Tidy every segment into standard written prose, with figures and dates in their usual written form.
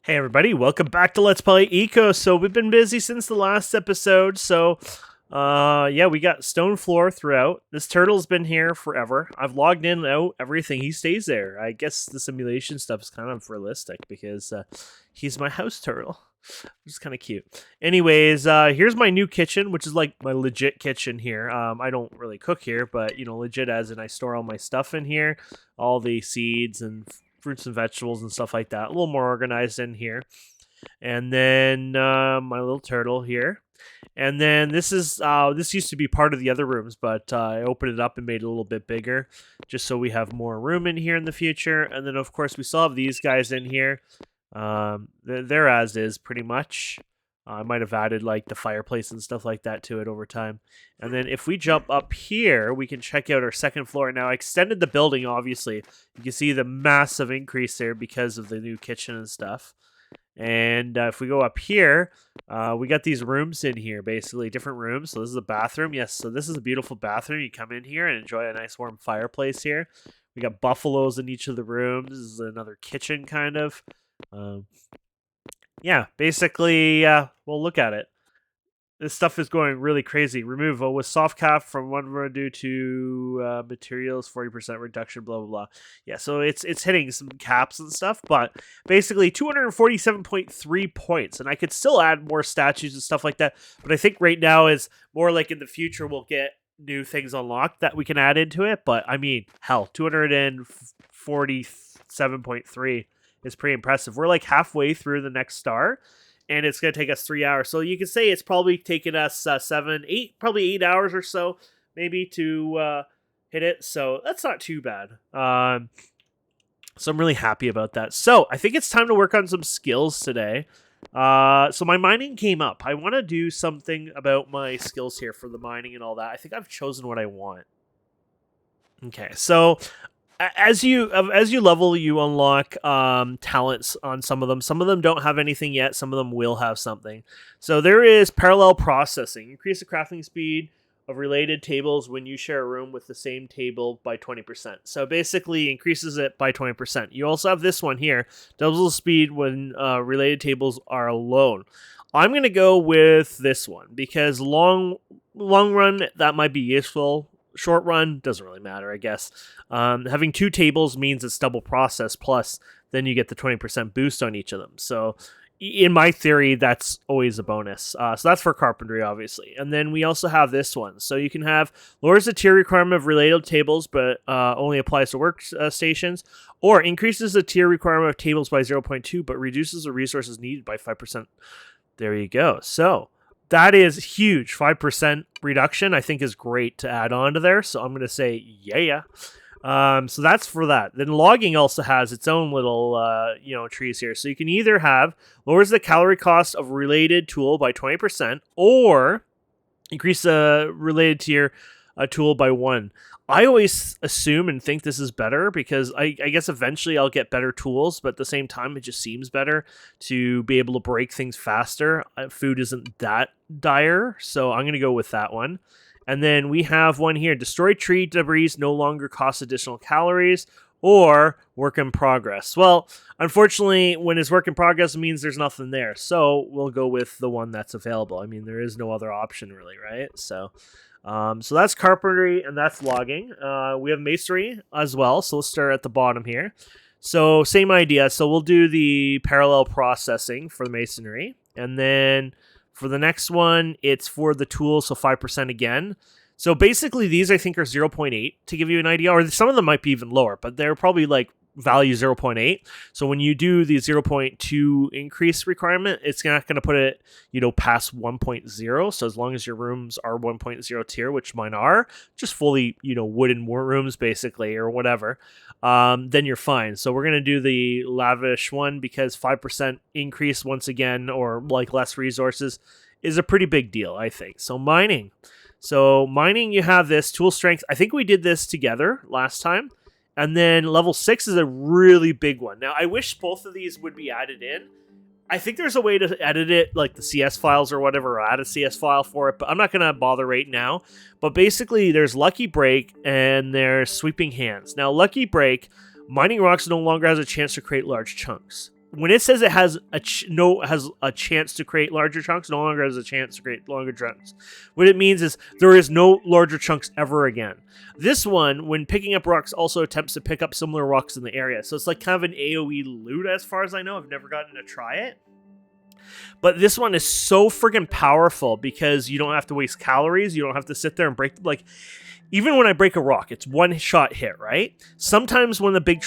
Hey everybody, welcome back to Let's Play Eco. So we've been busy since the last episode, yeah, we got stone floor throughout. This turtle's been here forever. I've logged in and out everything. He stays there. I guess the simulation stuff is kind of realistic because he's my house turtle. Which is kind of cute. Anyways, here's my new kitchen, which is like my legit kitchen here. I don't really cook here, but legit as in I store all my stuff in here, all the seeds and fruits and vegetables and stuff like that. A little more organized in here. And then my little turtle here. And then this used to be part of the other rooms, but I opened it up and made it a little bit bigger, just so we have more room in here in the future. And then of course we still have these guys in here. They're as is pretty much. I might have added like the fireplace and stuff like that to it over time. And then if we jump up here, we can check out our second floor. Now I extended the building, obviously. You can see the massive increase there because of the new kitchen and stuff. And if we go up here, we got these rooms in here, basically different rooms. So this is a bathroom. Yes, so this is a beautiful bathroom. You come in here and enjoy a nice warm fireplace here. We got buffaloes in each of the rooms. This is another kitchen kind of. Yeah, basically, well, look at it. This stuff is going really crazy. Removal with soft cap from one run due to materials, 40% reduction, blah, blah, blah. Yeah, so it's hitting some caps and stuff, but basically 247.3 points. And I could still add more statues and stuff like that, but I think right now is more like in the future we'll get new things unlocked that we can add into it. But I mean, hell, 247.3 is pretty impressive. We're like halfway through the next star, and it's going to take us 3 hours. So you can say it's probably taken us probably 8 hours or so, maybe, to hit it. So that's not too bad. So I'm really happy about that. So I think it's time to work on some skills today. So my mining came up. I want to do something about my skills here for the mining and all that. I think I've chosen what I want. Okay, so as you level, you unlock talents on some of them. Some of them don't have anything yet. Some of them will have something. So there is parallel processing. Increase the crafting speed of related tables when you share a room with the same table by 20%. So basically increases it by 20%. You also have this one here. Doubles the speed when related tables are alone. I'm going to go with this one because long run, that might be useful. Short run, doesn't really matter, I guess. Having two tables means it's double process, plus then you get the 20% boost on each of them. So in my theory, that's always a bonus. So that's for carpentry, obviously. And then we also have this one. So you can have lowers the tier requirement of related tables, but only applies to workstations, or increases the tier requirement of tables by 0.2, but reduces the resources needed by 5%. There you go. So that is huge. 5% reduction, I think, is great to add on to there. So I'm going to say, yeah. So that's for that. Then logging also has its own little, trees here. So you can either have lowers the calorie cost of related tool by 20%, or increase the related tier tool by 1. I always assume and think this is better because I guess eventually I'll get better tools, but at the same time, it just seems better to be able to break things faster. Food isn't that dire, so I'm going to go with that one. And then we have one here. Destroy tree debris no longer costs additional calories, or work in progress. Well, unfortunately, when it's work in progress, it means there's nothing there. So we'll go with the one that's available. I mean, there is no other option really, right? So that's carpentry and that's logging. We have masonry as well. So let's start at the bottom here. So same idea. So we'll do the parallel processing for the masonry. And then for the next one, it's for the tools. So 5% again. So basically these I think are 0.8 to give you an idea, or some of them might be even lower, but they're probably like value 0.8. So when you do the 0.2 increase requirement, it's not going to put it, past 1.0. So as long as your rooms are 1.0 tier, which mine are, just fully, wooden rooms basically, or whatever, then you're fine. So we're going to do the lavish one because 5% increase once again, or like less resources, is a pretty big deal, I think. So mining. You have this tool strength. I think we did this together last time. And then level 6 is a really big one. Now, I wish both of these would be added in. I think there's a way to edit it, like the CS files or whatever, or add a CS file for it, but I'm not going to bother right now. But basically, there's Lucky Break and there's Sweeping Hands. Now, Lucky Break, mining rocks no longer has a chance to create large chunks. when it says it has has a chance to create larger chunks, no longer has a chance to create longer chunks. What it means is there is no larger chunks ever again. This one, when picking up rocks, also attempts to pick up similar rocks in the area. So it's like kind of an AoE loot as far as I know. I've never gotten to try it. But this one is so freaking powerful because you don't have to waste calories. You don't have to sit there and break, like, even when I break a rock, it's one shot hit, right? Sometimes when the big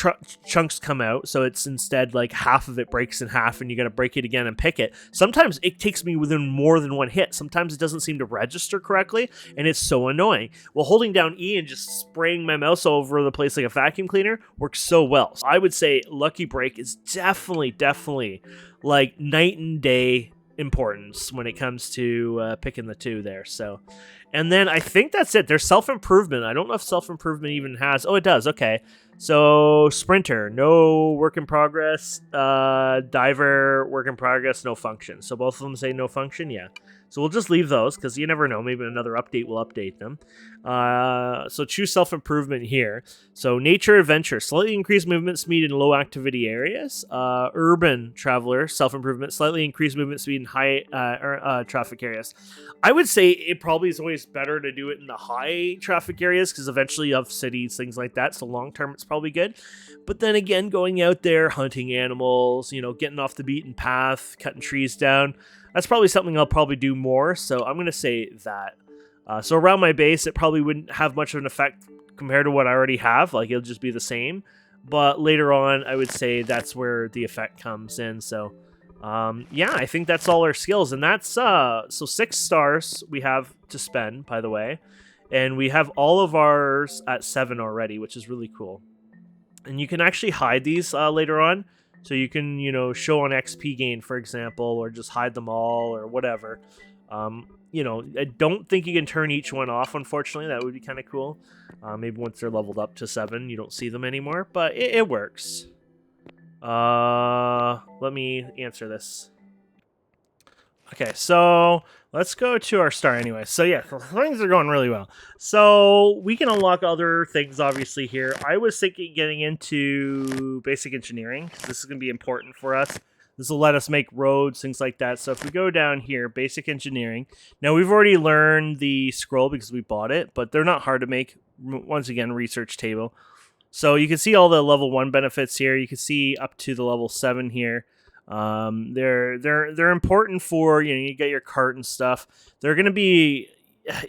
chunks come out, so it's instead like half of it breaks in half and you got to break it again and pick it. Sometimes it takes me within more than one hit. Sometimes it doesn't seem to register correctly and it's so annoying. Well, holding down E and just spraying my mouse all over the place like a vacuum cleaner works so well. So I would say Lucky Break is definitely like night and day importance when it comes to picking the two there. So, and then I think that's it. There's self-improvement. I don't know if self-improvement even has. Oh, it does. Okay. So Sprinter, no work in progress. Diver, work in progress, no function. So both of them say no function. Yeah. So we'll just leave those because you never know. Maybe another update will update them. So choose self-improvement here. So Nature Adventure, slightly increased movement speed in low activity areas. Urban Traveler, self-improvement, slightly increased movement speed in high traffic areas. I would say it probably is always better to do it in the high traffic areas because eventually you have cities, things like that. So long term, it's probably good. But then again, going out there, hunting animals, getting off the beaten path, cutting trees down, that's probably something I'll probably do more. So I'm going to say that. So around my base, it probably wouldn't have much of an effect compared to what I already have. Like, it'll just be the same. But later on, I would say that's where the effect comes in. So, yeah, I think that's all our skills. And that's, so 6 stars we have to spend, by the way. And we have all of ours at 7 already, which is really cool. And you can actually hide these later on. So you can, show on XP gain, for example, or just hide them all or whatever. I don't think you can turn each one off, unfortunately. That would be kind of cool. Maybe once they're leveled up to 7, you don't see them anymore, but it works. Let me answer this. Okay, so let's go to our star anyway. So yeah, things are going really well. So we can unlock other things, obviously, here. I was thinking getting into basic engineering. This is going to be important for us. This will let us make roads, things like that. So if we go down here, basic engineering. Now, we've already learned the scroll because we bought it, but they're not hard to make. Once again, research table. So you can see all the level 1 benefits here. You can see up to the level 7 here. They're important for, you get your cart and stuff. They're going to be,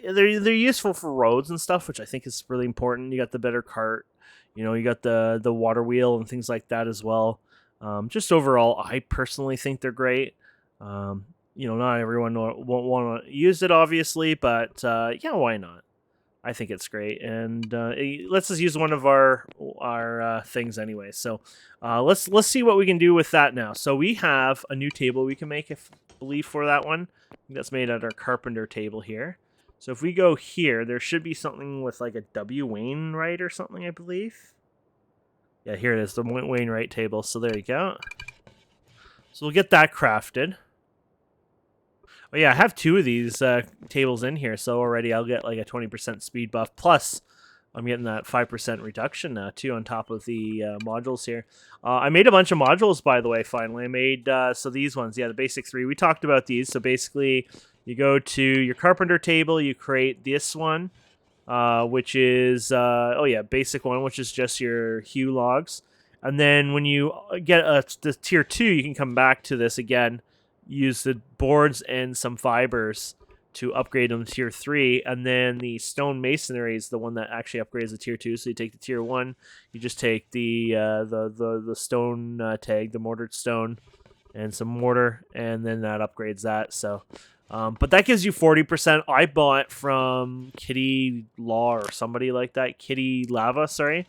they're useful for roads and stuff, which I think is really important. You got the better cart, you got the water wheel and things like that as well. Just overall, I personally think they're great. Not everyone won't want to use it, obviously, but yeah, why not? I think it's great, and let's just use one of our things anyway. So let's see what we can do with that now. So we have a new table we can make, if believe for that one. That's made at our carpenter table here. So if we go here, there should be something with like a W Wainwright or something, I believe. Yeah, here it is, the Wainwright table. So there you go. So we'll get that crafted. Oh yeah, I have 2 of these tables in here, so already I'll get like a 20% speed buff. Plus, I'm getting that 5% reduction now, too, on top of the modules here. I made a bunch of modules, by the way, finally. I made, so these ones, yeah, the basic 3. We talked about these. So basically, you go to your carpenter table, you create this one, which is, basic one, which is just your hue logs. And then when you get the tier 2, you can come back to this again, use the boards and some fibers to upgrade them to tier 3, and then the stone masonry is the one that actually upgrades the tier 2. So you take the tier 1, you just take the stone tag, the mortared stone, and some mortar, and then that upgrades that. So, but that gives you 40%. I bought from Kitty Law or somebody like that, Kitty Lava, sorry.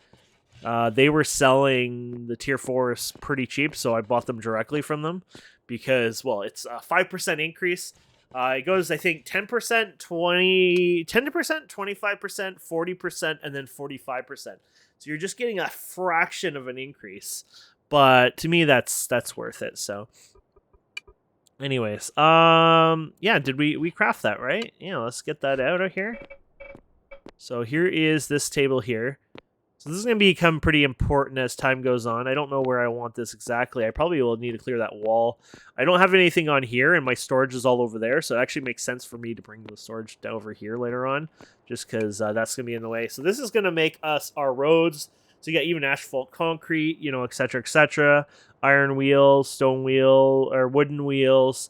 They were selling the tier 4s pretty cheap, so I bought them directly from them. Because, well, it's a 5% increase. It goes, I think, 10%, 10%, 25%, 40%, and then 45%. So you're just getting a fraction of an increase. But to me, that's worth it. So, anyways, yeah, did we craft that, right? Yeah, let's get that out of here. So here is this table here. So this is going to become pretty important as time goes on. I don't know where I want this exactly. I probably will need to clear that wall. I don't have anything on here, and my storage is all over there, so it actually makes sense for me to bring the storage down over here later on, just because that's going to be in the way. So this is going to make us our roads. So you got even asphalt concrete, you know, et cetera, iron wheels, stone wheel, or wooden wheels.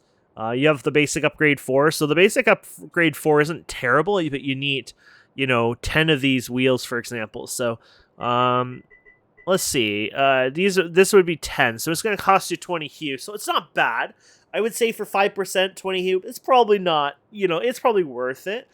You have the basic upgrade 4. So the basic upgrade 4 isn't terrible, but you need, you know, 10 of these wheels, for example. So let's see. This would be 10. So it's going to cost you 20 hue. So it's not bad. I would say for 5%, 20 hue, it's probably not, you know, it's probably worth it.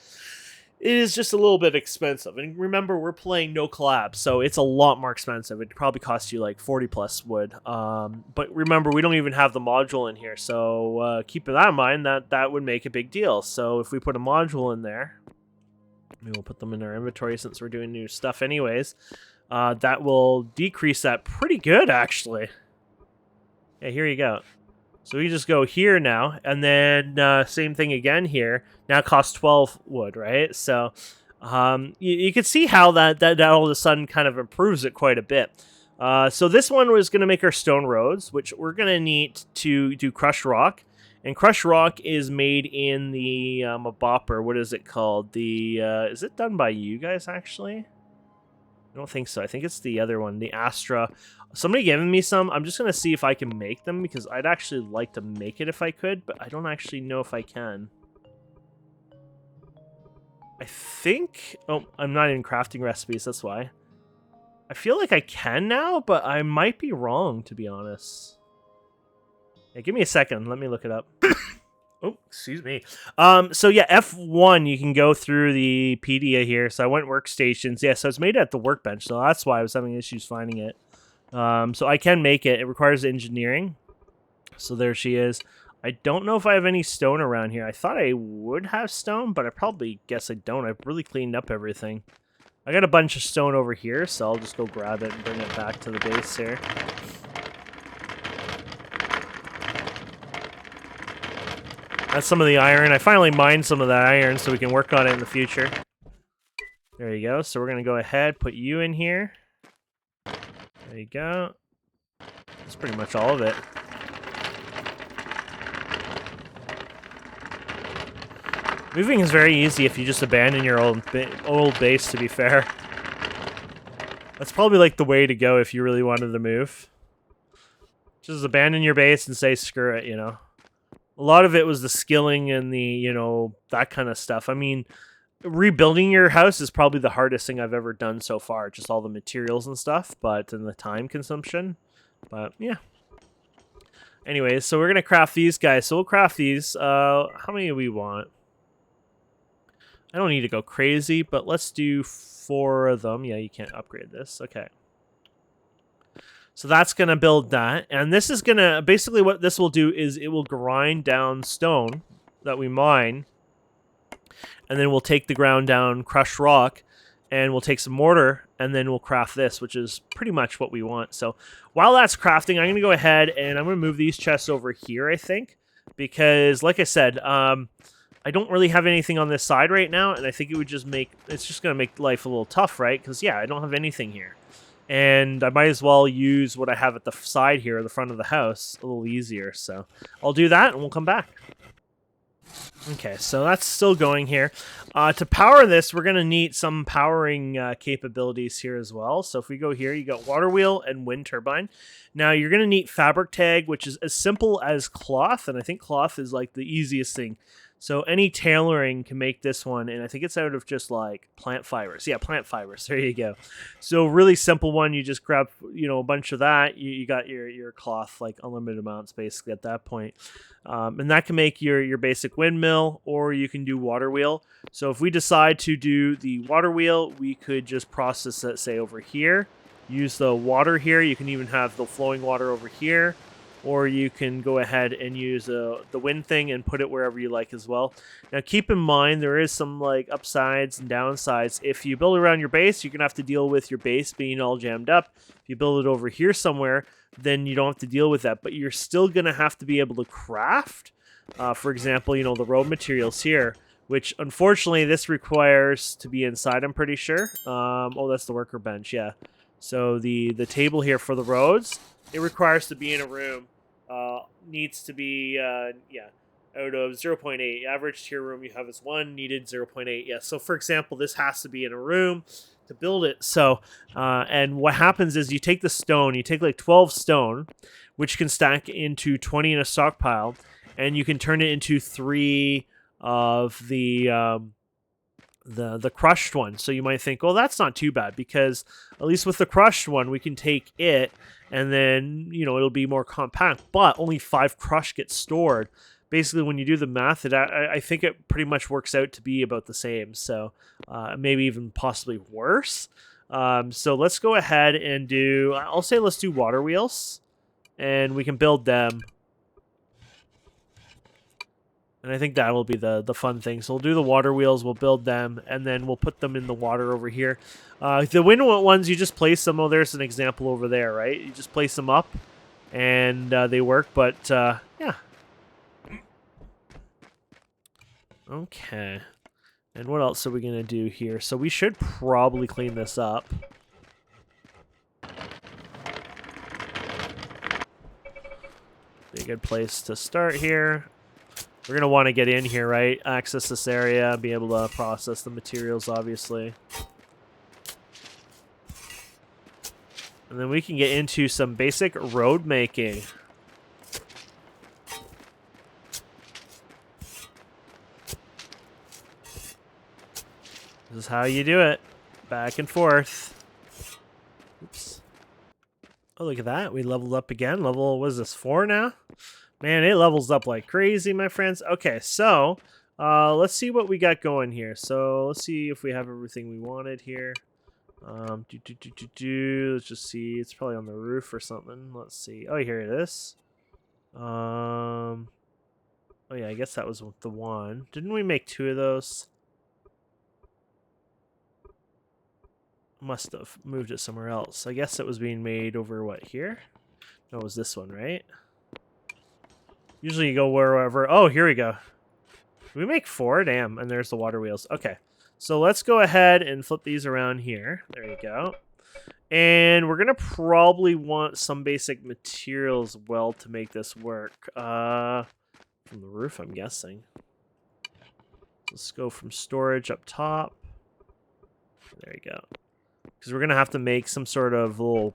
It is just a little bit expensive. And remember, we're playing no collab, so it's a lot more expensive. It probably costs you like 40 plus wood. But remember, we don't even have the module in here, so keep that in mind. That would make a big deal. So if we put a module in there, maybe we'll put them in our inventory since we're doing new stuff anyways. That will decrease that pretty good, actually. Yeah, here you go. So we just go here now, and then same thing again here. Now it costs 12 wood, right? So you can see how that all of a sudden kind of improves it quite a bit. So this one was going to make our stone roads, which we're going to need to do crushed rock. And crushed rock is made in the Bopper. What is it called? The is it done by you guys, actually? I don't think so. I think it's the other one, the Astra. Somebody giving me some. I'm just going to see if I can make them, because I'd actually like to make it if I could, but I don't actually know if I can. I think... Oh, I'm not in crafting recipes, that's why. I feel like I can now, but I might be wrong, to be honest. Yeah, give me a second. Let me look it up. Oh, excuse me. So yeah, F1, you can go through the PDA here. So I went workstations. Yeah, so it's made at the workbench. So that's why I was having issues finding it. So I can make it. It requires engineering. So there she is. I don't know if I have any stone around here. I thought I would have stone, but I probably guess I don't. I've really cleaned up everything. I got a bunch of stone over here, so I'll just go grab it and bring it back to the base here. That's some of the iron. I finally mined some of that iron so we can work on it in the future. There you go. So we're going to go ahead, put you in here. There you go. That's pretty much all of it. Moving is very easy if you just abandon your old base, to be fair. That's probably like the way to go if you really wanted to move. Just abandon your base and say screw it, you know. A lot of it was the skilling and the, you know, that kind of stuff. I mean, rebuilding your house is probably the hardest thing I've ever done so far. Just all the materials and stuff, and the time consumption. But, yeah. Anyways, so we're going to craft these guys. So we'll craft these. How many do we want? I don't need to go crazy, but let's do 4 of them. Yeah, you can't upgrade this. Okay. So that's going to build that. And this is going to, basically what this will do is it will grind down stone that we mine. And then we'll take the ground down, crush rock, and we'll take some mortar, and then we'll craft this, which is pretty much what we want. So while that's crafting, I'm going to go ahead and I'm going to move these chests over here, I think. Because, like I said, I don't really have anything on this side right now, and I think it would just make, it's just going to make life a little tough, right? Because, yeah, I don't have anything here. And I might as well use what I have at the side here, the front of the house, a little easier. So I'll do that, and we'll come back. Okay, so that's still going here. To power this, we're going to need some powering capabilities here as well. So if we go here, you got water wheel and wind turbine. Now, you're going to need fabric tag, which is as simple as cloth, and I think cloth is like the easiest thing. So any tailoring can make this one, and I think it's out of just like plant fibers. Yeah, plant fibers. There you go. So really simple one. You just grab, you know, a bunch of that. You got your cloth, like unlimited amounts basically at that point. And that can make your basic windmill, or you can do water wheel. So if we decide to do the water wheel, we could just process it, say, over here. Use the water here. You can even have the flowing water over here. Or you can go ahead and use the wind thing and put it wherever you like as well. Now keep in mind there is some like upsides and downsides. If you build around your base, you're going to have to deal with your base being all jammed up. If you build it over here somewhere, then you don't have to deal with that. But you're still going to have to be able to craft. For example, you know, the road materials here. which unfortunately this requires to be inside, I'm pretty sure. Oh, that's the worker bench, yeah. So the table here for the roads, it requires to be in a room. Needs to be, yeah, out of 0.8. Average tier room you have is 1, needed 0.8. Yeah, so for example, this has to be in a room to build it. So, and what happens is you take the stone, you take like 12 stone, which can stack into 20 in a stockpile, and you can turn it into 3 of the crushed one. So you might think, oh, that's not too bad, because at least with the crushed one, we can take it and then, it'll be more compact, but only 5 crush get stored. Basically, when you do the math, I think it pretty much works out to be about the same. So maybe even possibly worse. So let's go ahead and let's do water wheels, and we can build them. And I think that will be the fun thing. So we'll do the water wheels, we'll build them, and then we'll put them in the water over here. The wind ones, you just place them. Oh, there's an example over there, right? You just place them up, and they work. But, yeah. Okay. And what else are we going to do here? So we should probably clean this up. Be a good place to start here. We're going to want to get in here, right? Access this area, be able to process the materials, obviously. And then we can get into some basic road making. This is how you do it. Back and forth. Oops. Oh, look at that. We leveled up again. Level, what is this, 4 now? Man, it levels up like crazy, my friends. Okay, so let's see what we got going here. So let's see if we have everything we wanted here. Let's just see. It's probably on the roof or something. Let's see. Oh, here it is. Oh yeah, I guess that was the one. Didn't we make 2 of those? Must have moved it somewhere else. I guess it was being made over, what, here? No, it was this one, right? Usually you go wherever. Oh, here we go. We make 4? Damn, and there's the water wheels. Okay, so let's go ahead and flip these around here. There you go. And we're going to probably want some basic materials, well, to make this work. From the roof, I'm guessing. Let's go from storage up top. There you go. Because we're going to have to make some sort of little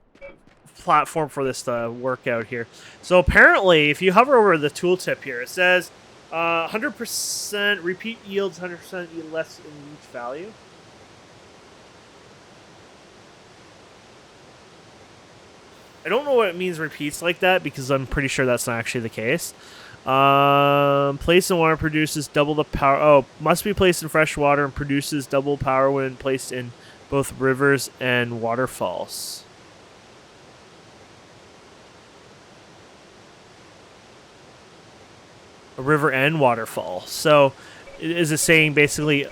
platform for this to work out here. So apparently, if you hover over the tooltip here, it says 100% repeat yields 100% less in each value. I don't know what it means repeats like that, because I'm pretty sure that's not actually the case. Placed in water produces double the power. Oh, must be placed in fresh water and produces double power when placed in both rivers and waterfalls. A river and waterfall. So is it saying basically,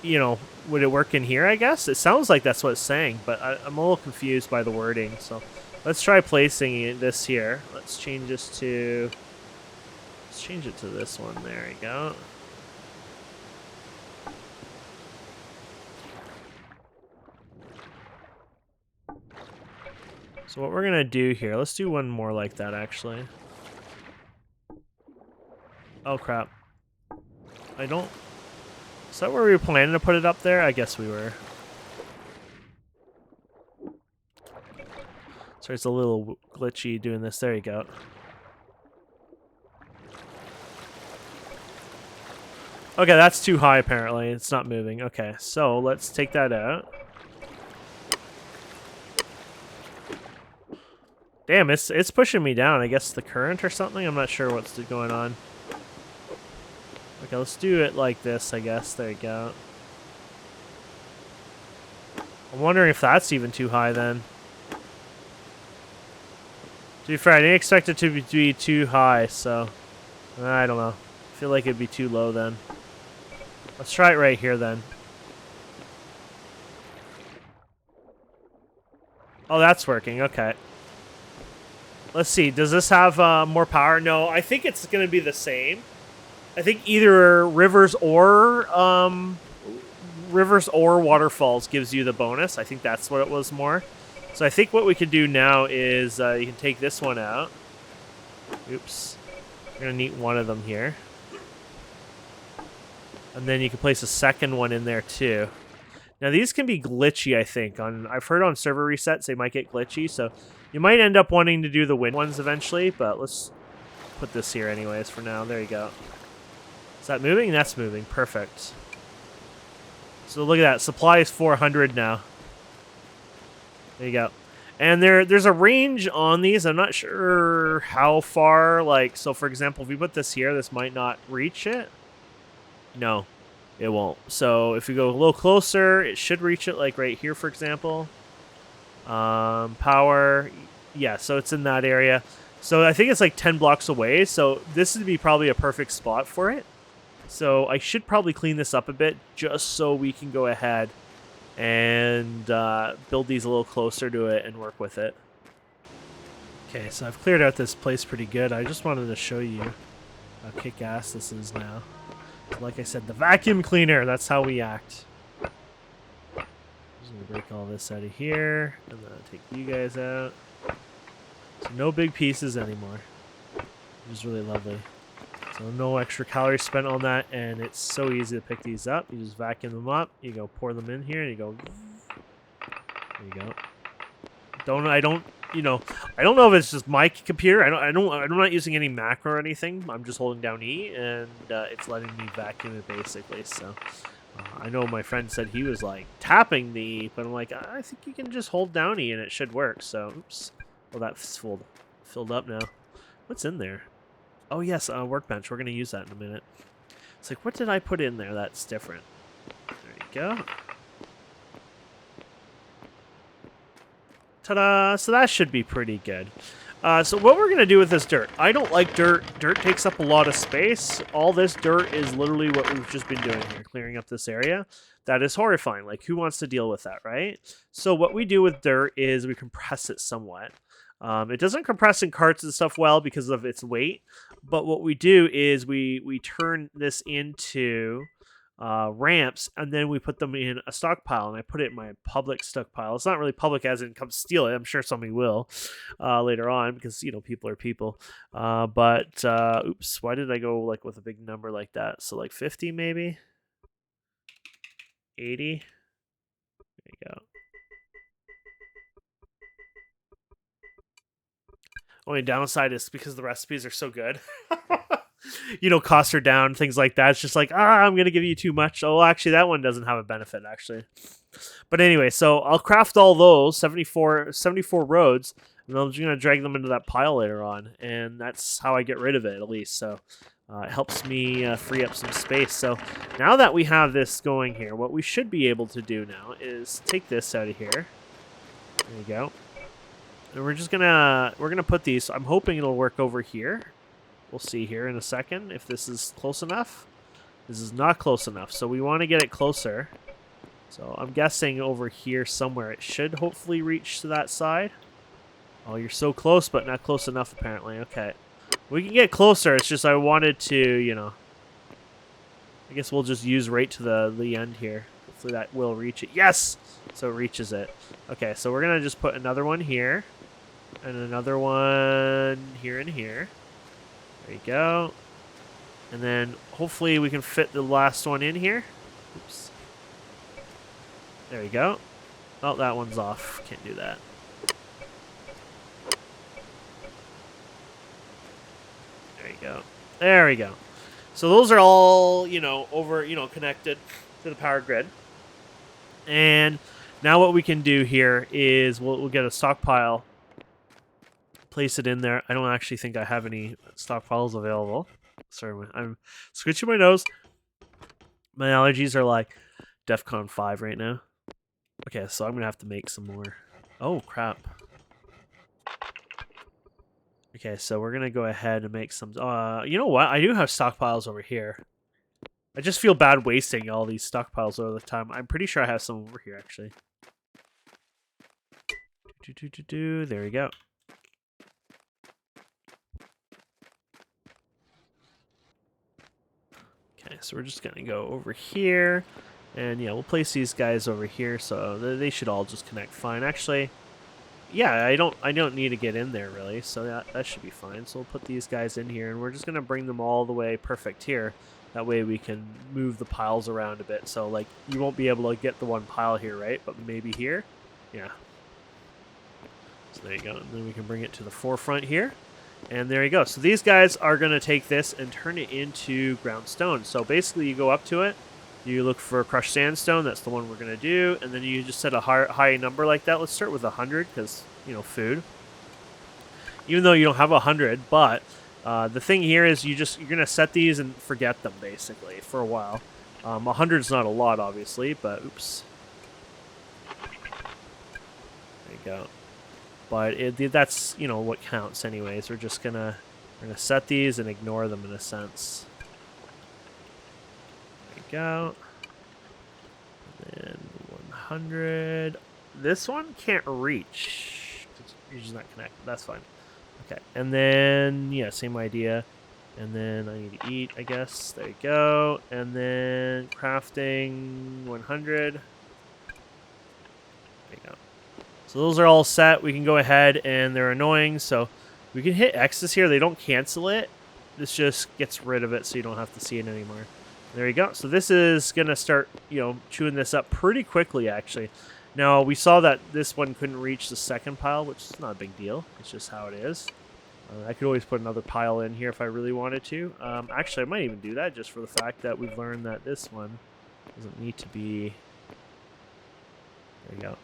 would it work in here, I guess? It sounds like that's what it's saying, but I'm a little confused by the wording. So let's try placing this here. Let's change it to this one. There you go. So what we're going to do here, let's do one more like that, actually. Oh, crap. Is that where we were planning to put it up there? I guess we were. Sorry, it's a little glitchy doing this. There you go. Okay, that's too high, apparently. It's not moving. Okay, so let's take that out. Damn, it's pushing me down. I guess the current or something? I'm not sure what's going on. Okay, let's do it like this, I guess. There you go. I'm wondering if that's even too high, then. To be fair, I didn't expect it to be too high, so... I don't know. I feel like it'd be too low, then. Let's try it right here, then. Oh, that's working. Okay. Let's see. Does this have more power? No, I think it's going to be the same. I think either rivers or waterfalls gives you the bonus. I think that's what it was more. So I think what we can do now is you can take this one out. Oops. We're going to need one of them here. And then you can place a second one in there too. Now these can be glitchy, I think. I've heard on server resets they might get glitchy, so you might end up wanting to do the wind ones eventually, but let's put this here anyways for now. There you go. Is that moving? That's moving. Perfect. So look at that. Supply is 400 now. There you go. And there's a range on these. I'm not sure how far. Like, so for example, if we put this here, this might not reach it. No, it won't. So if we go a little closer, it should reach it, like right here, for example. Power. Yeah, so it's in that area. So I think it's like 10 blocks away. So this would be probably a perfect spot for it. So I should probably clean this up a bit just so we can go ahead and build these a little closer to it and work with it. Okay, so I've cleared out this place pretty good. I just wanted to show you how kick-ass this is now. So like I said, the vacuum cleaner, that's how we act. I'm just going to break all this out of here, and then I'll take you guys out. So no big pieces anymore, which is really lovely. So no extra calories spent on that, and it's so easy to pick these up. You just vacuum them up, you go pour them in here, and you go. There you go. I don't know if it's just my computer. I'm not using any macro or anything. I'm just holding down E, and it's letting me vacuum it basically. So I know my friend said he was like tapping the E, but I'm like, I think you can just hold down E and it should work. So oops. Well, that's filled up now. What's in there? Oh yes, workbench. We're gonna use that in a minute. It's like, what did I put in there that's different? There you go. Ta-da! So that should be pretty good. So what we're going to do with this dirt, I don't like dirt. Dirt takes up a lot of space. All this dirt is literally what we've just been doing here, clearing up this area. That is horrifying. Like, who wants to deal with that, right? So what we do with dirt is we compress it somewhat. It doesn't compress in carts and stuff well because of its weight, but what we do is we turn this into ramps, and then we put them in a stockpile, and I put it in my public stockpile. It's not really public as in come steal it. I'm sure somebody will later on because, you know, people are people. But oops, why did I go like with a big number like that? So like 50 maybe? 80? There you go. Only downside is because the recipes are so good. You know, costs are down, things like that. It's just like, I'm going to give you too much. Oh, actually, that one doesn't have a benefit, actually. But anyway, so I'll craft all those, 74 roads, and I'm just going to drag them into that pile later on. And that's how I get rid of it, at least. So it helps me free up some space. So now that we have this going here, what we should be able to do now is take this out of here. There you go. And we're gonna put these. I'm hoping it'll work over here. We'll see here in a second if this is close enough. This is not close enough, so we want to get it closer. So I'm guessing over here somewhere it should hopefully reach to that side. Oh, you're so close, but not close enough apparently. Okay. We can get closer, it's just I wanted to, you know. I guess we'll just use right to the end here. Hopefully that will reach it. Yes! So it reaches it. Okay, so we're going to just put another one here. And another one here and here. There you go. And then hopefully we can fit the last one in here. Oops. There you go. Oh, that one's off. Can't do that. There you go. There we go. So those are all, you know, connected to the power grid. And now what we can do here is we'll get a stockpile. Place it in there. I don't actually think I have any stockpiles available. Sorry, I'm scratching my nose. My allergies are like DEFCON 5 right now. Okay, so I'm going to have to make some more. Oh, crap. Okay, so we're going to go ahead and make some... you know what? I do have stockpiles over here. I just feel bad wasting all these stockpiles all the time. I'm pretty sure I have some over here, actually. There we go. Okay, so we're just gonna go over here, and yeah, we'll place these guys over here, so they should all just connect fine. Actually, yeah, I don't need to get in there really, so that should be fine. So we'll put these guys in here, and we're just gonna bring them all the way perfect here. That way we can move the piles around a bit. So like you won't be able to get the one pile here, right? But maybe here, yeah. So there you go. And then we can bring it to the forefront here. And there you go. So these guys are going to take this and turn it into ground stone. So basically you go up to it, you look for crushed sandstone. That's the one we're going to do. And then you just set a high number like that. Let's start with 100 because, you know, food. Even though you don't have 100, but the thing here is you're going to set these and forget them basically for a while. 100 is not a lot, obviously, but oops. There you go. But that's, you know, what counts anyways. We're gonna set these and ignore them in a sense. There you go. And then 100. This one can't reach. You're just not connected. That's fine. Okay. And then, yeah, same idea. And then I need to eat, I guess. There you go. And then crafting 100. There you go. So those are all set. We can go ahead, and they're annoying, so we can hit X's here. They don't cancel it. This just gets rid of it so you don't have to see it anymore. There you go. So this is going to start, you know, chewing this up pretty quickly, actually. Now, we saw that this one couldn't reach the second pile, which is not a big deal. It's just how it is. I could always put another pile in here if I really wanted to. Actually, I might even do that just for the fact that we've learned that this one doesn't need to be... There you go.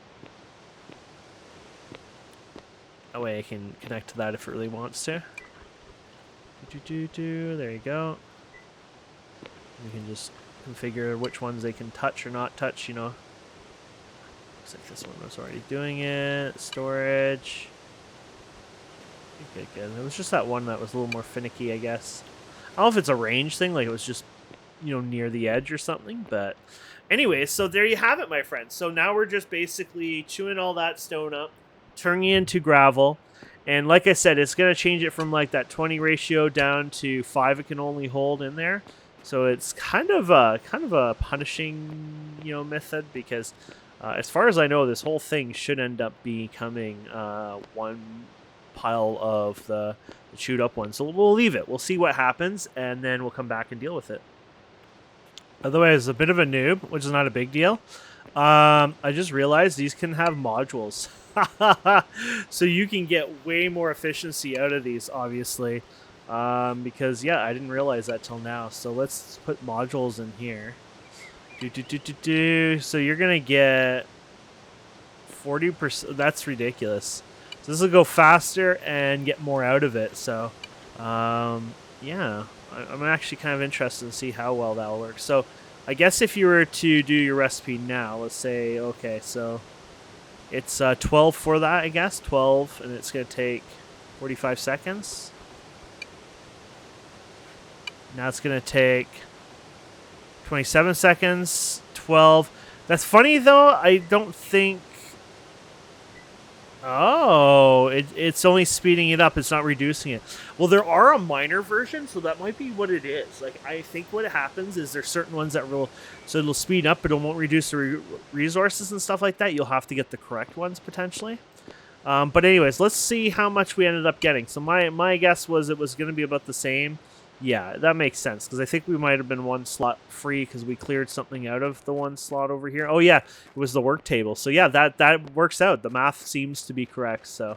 That way I can connect to that if it really wants to. There you go. You can just configure which ones they can touch or not touch, you know. Looks like this one was already doing it. Storage. Good. It was just that one that was a little more finicky, I guess. I don't know if it's a range thing, like it was just, you know, near the edge or something, but... Anyway, so there you have it, my friends. So now we're just basically chewing all that stone up, turning it into gravel, and like I said, it's going to change it from like that 20 ratio down to 5 it can only hold in there. So it's kind of a punishing, you know, method, because as far as I know, this whole thing should end up becoming one pile of the chewed up one. So we'll leave it. We'll see what happens, and then we'll come back and deal with it. Otherwise, a bit of a noob, which is not a big deal. I just realized these can have modules. So you can get way more efficiency out of these, obviously. Because, yeah, I didn't realize that till now. So let's put modules in here. So you're going to get 40%. That's ridiculous. So this will go faster and get more out of it. So, yeah, I'm actually kind of interested to see how well that will work. So I guess if you were to do your recipe now, let's say, okay, so it's 12 for that, I guess, 12, and it's going to take 45 seconds. Now it's going to take 27 seconds, 12. That's funny, though. I don't think... Oh, it's only speeding it up. It's not reducing it. Well, there are a minor version, so that might be what it is. Like, I think what happens is there's certain ones that will... So it'll speed up, but it won't reduce the resources and stuff like that. You'll have to get the correct ones, potentially. But anyways, let's see how much we ended up getting. So my guess was it was going to be about the same. Yeah, that makes sense, because I think we might have been one slot free because we cleared something out of the one slot over here. Oh, yeah, it was the work table. So, yeah, that works out. The math seems to be correct. So,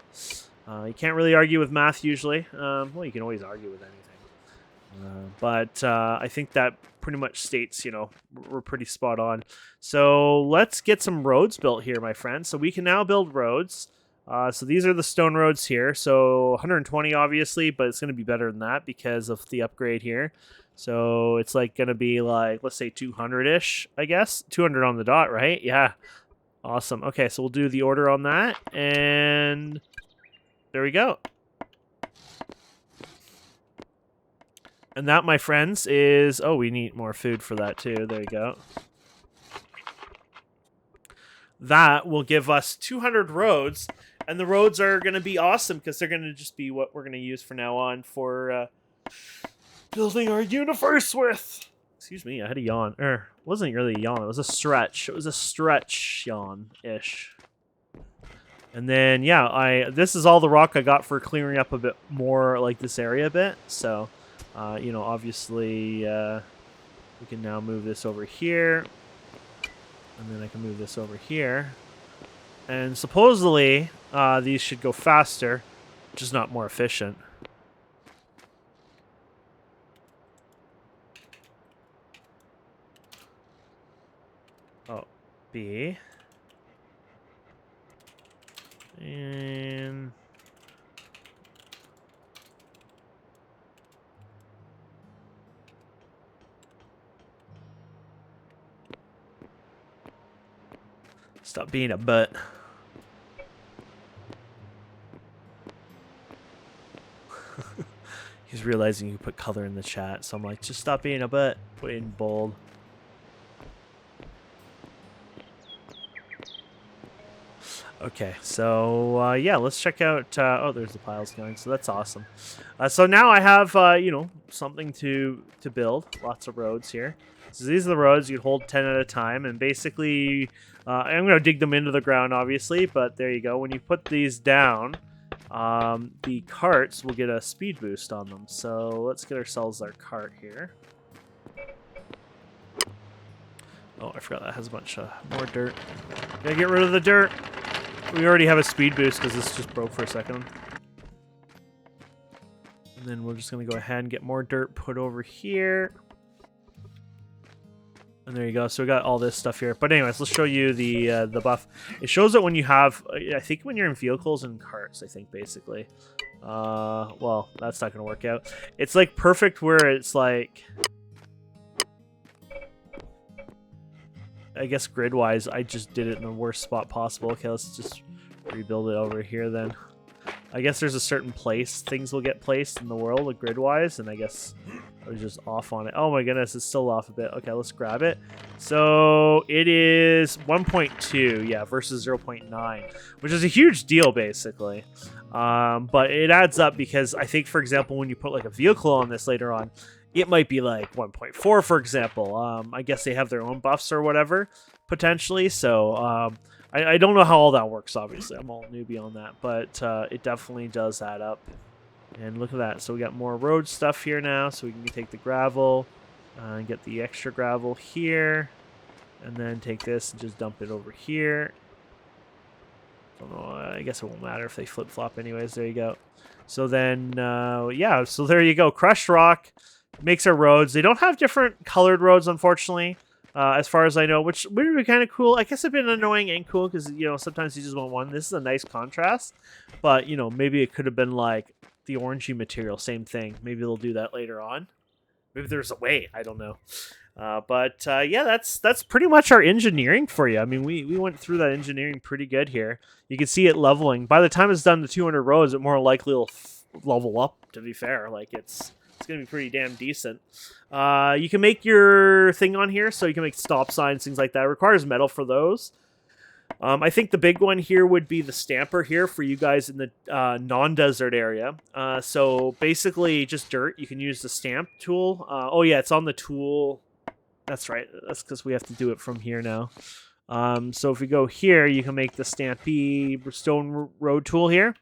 you can't really argue with math usually. Well, you can always argue with anything. But I think that pretty much states, you know, we're pretty spot on. So, let's get some roads built here, my friends. So, we can now build roads. So these are the stone roads here. So 120 obviously, but it's going to be better than that because of the upgrade here. So it's like going to be like, let's say 200-ish, I guess. 200 on the dot, right? Yeah. Awesome. Okay, so we'll do the order on that. And there we go. And that, my friends, is... Oh, we need more food for that too. There you go. That will give us 200 roads. And the roads are going to be awesome because they're going to just be what we're going to use from now on for building our universe with. Excuse me, I had a yawn. It wasn't really a yawn, it was a stretch. It was a stretch yawn-ish. And then, yeah, this is all the rock I got for clearing up a bit more, like, this area a bit. So, you know, obviously, we can now move this over here. And then I can move this over here. And supposedly, these should go faster, just not more efficient. Oh, B. And stop being a butt. He's realizing you put color in the chat, so I'm like, just stop being a butt. Put it in bold. Okay, so yeah, let's check out. Oh, there's the piles going, so that's awesome. So now I have you know, something to build. Lots of roads here. So these are the roads. You hold 10 at a time, and basically, I'm going to dig them into the ground, obviously. But there you go. When you put these down, the carts will get a speed boost on them. So let's get ourselves our cart here. Oh, I forgot that has a bunch of more dirt. Gotta get rid of the dirt. We already have a speed boost because this just broke for a second. And then we're just going to go ahead and get more dirt put over here. And there you go. So we got all this stuff here. But anyways, let's show you the buff. It shows that when you have, I think when you're in vehicles and carts, I think basically. Well, that's not going to work out. It's like perfect where it's like, I guess grid-wise, I just did it in the worst spot possible. Okay, let's just rebuild it over here then. I guess there's a certain place things will get placed in the world, like grid-wise, and I guess I was just off on it. Oh my goodness, it's still off a bit. Okay, let's grab it. So it is 1.2, yeah, versus 0.9, which is a huge deal, basically. But it adds up because I think, for example, when you put like a vehicle on this later on, it might be like 1.4, for example. I guess they have their own buffs or whatever, potentially. So I don't know how all that works, obviously. I'm all newbie on that. But it definitely does add up. And look at that. So we got more road stuff here now. So we can take the gravel and get the extra gravel here. And then take this and just dump it over here. Don't know, I guess it won't matter if they flip-flop anyways. There you go. So then, yeah, so there you go. Crushed rock makes our roads. They don't have different colored roads, unfortunately, as far as I know, which would be kind of cool. I guess it's been annoying and cool because, you know, sometimes you just want one. This is a nice contrast, but, you know, maybe it could have been like the orangey material, same thing. Maybe they'll do that later on. Maybe there's a way. I don't know. But yeah, that's pretty much our engineering for you. I mean, we went through that engineering pretty good here. You can see it leveling. By the time it's done to 200 rows, it more likely will level up, to be fair. Like, it's going to be pretty damn decent. You can make your thing on here, so you can make stop signs, things like that. It requires metal for those. I think the big one here would be the stamper here for you guys in the non-desert area. So basically just dirt. You can use the stamp tool. Oh yeah, it's on the tool. That's right. That's because we have to do it from here now. So if we go here, you can make the Stampy stone road tool here.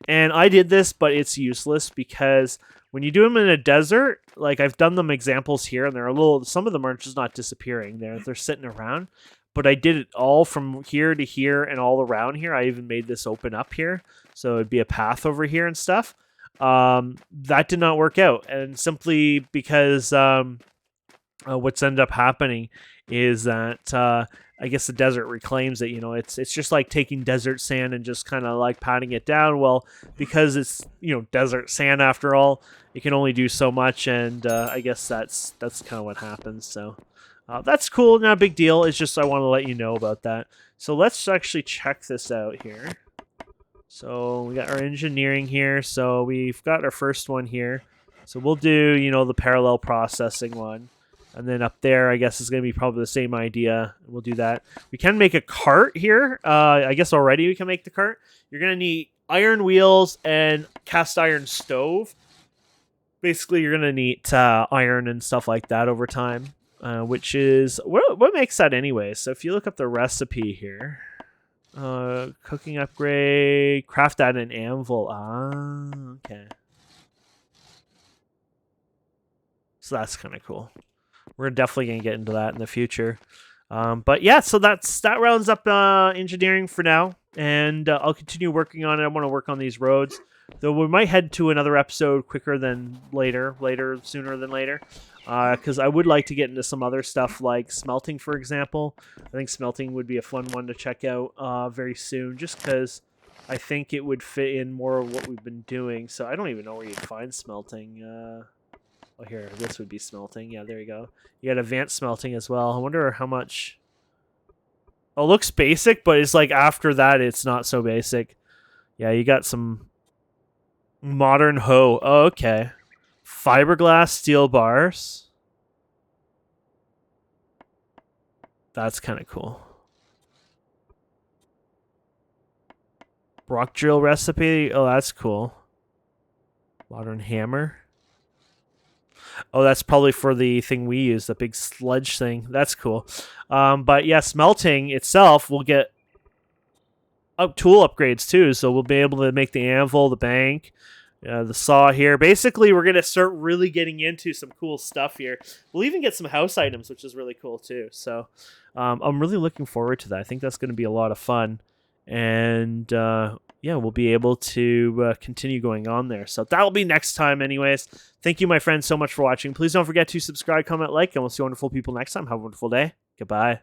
And I did this, but it's useless because when you do them in a desert, like I've done them examples here, and they're a little, some of them are just not disappearing. They're sitting around. But I did it all from here to here and all around here. I even made this open up here. So it'd be a path over here and stuff. That did not work out. And simply because what's ended up happening is that I guess the desert reclaims it. You know, it's just like taking desert sand and just kind of like patting it down. Well, because it's, you know, desert sand after all, it can only do so much. And I guess that's kind of what happens. So that's cool. Not a big deal. It's just I want to let you know about that. So let's actually check this out here. So we got our engineering here. So we've got our first one here. So we'll do, you know, the parallel processing one. And then up there, I guess, is going to be probably the same idea. We'll do that. We can make a cart here. I guess already we can make the cart. You're going to need iron wheels and cast iron stove. Basically, you're going to need iron and stuff like that over time. which is what makes that anyway. So if you look up the recipe here, cooking upgrade, craft that in anvil. Okay. So that's kind of cool. We're definitely going to get into that in the future. But yeah, so that rounds up engineering for now, and I'll continue working on it. I want to work on these roads, though we might head to another episode quicker than sooner than later, because I would like to get into some other stuff like smelting, for example. I think smelting would be a fun one to check out very soon, just because I think it would fit in more of what we've been doing. So I don't even know where you'd find smelting. Oh, here, this would be smelting. Yeah, there you go. You got advanced smelting as well. I wonder how much... Oh, it looks basic, but it's like after that, it's not so basic. Yeah, you got some modern hoe. Oh, okay. Fiberglass steel bars. That's kind of cool. Rock drill recipe. Oh, that's cool. Modern hammer. Oh, that's probably for the thing we use, the big sledge thing. That's cool. But yeah, smelting itself will get tool upgrades too. So we'll be able to make the anvil, the bank, the saw here. Basically, we're going to start really getting into some cool stuff here. We'll even get some house items, which is really cool too. So I'm really looking forward to that. I think that's going to be a lot of fun. And yeah, we'll be able to continue going on there. So that'll be next time anyways. Thank you, my friends, so much for watching. Please don't forget to subscribe, comment, like, and we'll see wonderful people next time. Have a wonderful day. Goodbye.